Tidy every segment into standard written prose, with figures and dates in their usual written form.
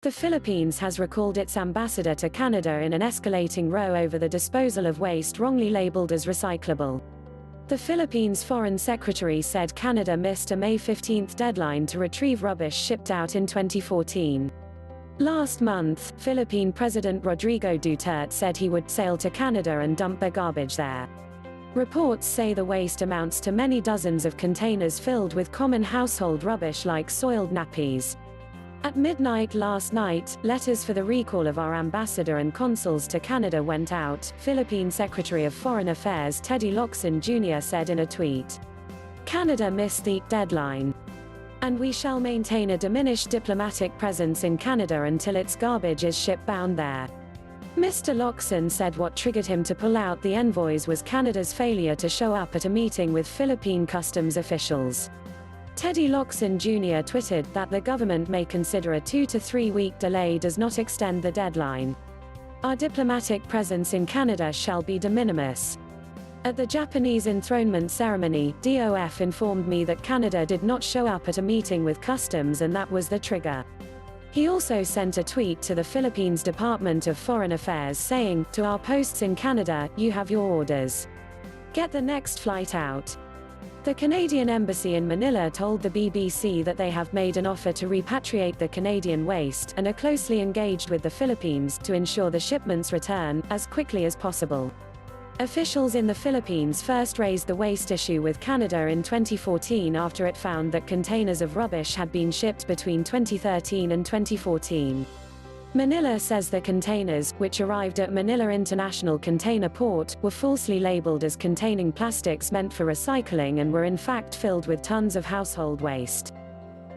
The Philippines has recalled its ambassador to Canada in an escalating row over the disposal of waste wrongly labeled as recyclable. The Philippines Foreign Secretary said Canada missed a May 15 deadline to retrieve rubbish shipped out in 2014. Last month, Philippine President Rodrigo Duterte said he would sail to Canada and dump their garbage there. Reports say the waste amounts to many dozens of containers filled with common household rubbish like soiled nappies. At midnight last night, letters for the recall of our ambassador and consuls to Canada went out, Philippine Secretary of Foreign Affairs Teddy Locsin Jr. said in a tweet. Canada missed the deadline. And we shall maintain a diminished diplomatic presence in Canada until its garbage is shipbound there. Mr. Locsin said what triggered him to pull out the envoys was Canada's failure to show up at a meeting with Philippine customs officials. Teddy Locsin Jr. tweeted that the government may consider a 2 to 3 week delay does not extend the deadline. Our diplomatic presence in Canada shall be de minimis. At the Japanese enthronement ceremony, DOF informed me that Canada did not show up at a meeting with customs and that was the trigger. He also sent a tweet to the Philippines Department of Foreign Affairs saying, "To our posts in Canada, you have your orders. Get the next flight out." The Canadian Embassy in Manila told the BBC that they have made an offer to repatriate the Canadian waste and are closely engaged with the Philippines to ensure the shipments return as quickly as possible. Officials in the Philippines first raised the waste issue with Canada in 2014 after it found that containers of rubbish had been shipped between 2013 and 2014. Manila says the containers, which arrived at Manila International Container Port, were falsely labeled as containing plastics meant for recycling and were in fact filled with tons of household waste.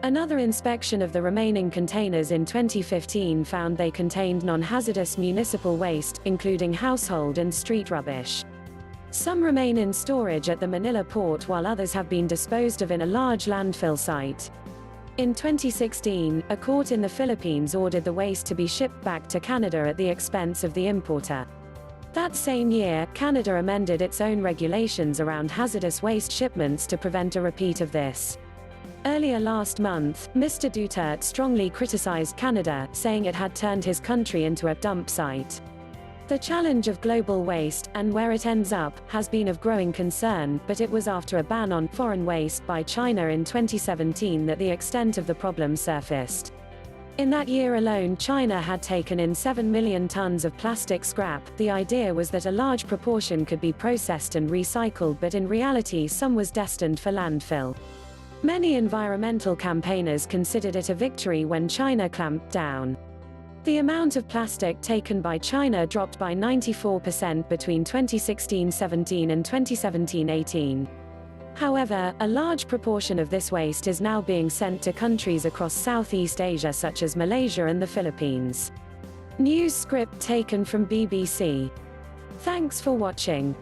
Another inspection of the remaining containers in 2015 found they contained non-hazardous municipal waste, including household and street rubbish. Some remain in storage at the Manila port while others have been disposed of in a large landfill site. In 2016, a court in the Philippines ordered the waste to be shipped back to Canada at the expense of the importer. That same year, Canada amended its own regulations around hazardous waste shipments to prevent a repeat of this. Earlier last month, Mr. Duterte strongly criticized Canada, saying it had turned his country into a dump site. The challenge of global waste, and where it ends up, has been of growing concern, but it was after a ban on foreign waste by China in 2017 that the extent of the problem surfaced. In that year alone, China had taken in 7 million tons of plastic scrap. The idea was that a large proportion could be processed and recycled, but in reality some was destined for landfill. Many environmental campaigners considered it a victory when China clamped down. The amount of plastic taken by China dropped by 94% between 2016-17 and 2017-18. However, a large proportion of this waste is now being sent to countries across Southeast Asia such as Malaysia and the Philippines. News script taken from BBC. Thanks for watching.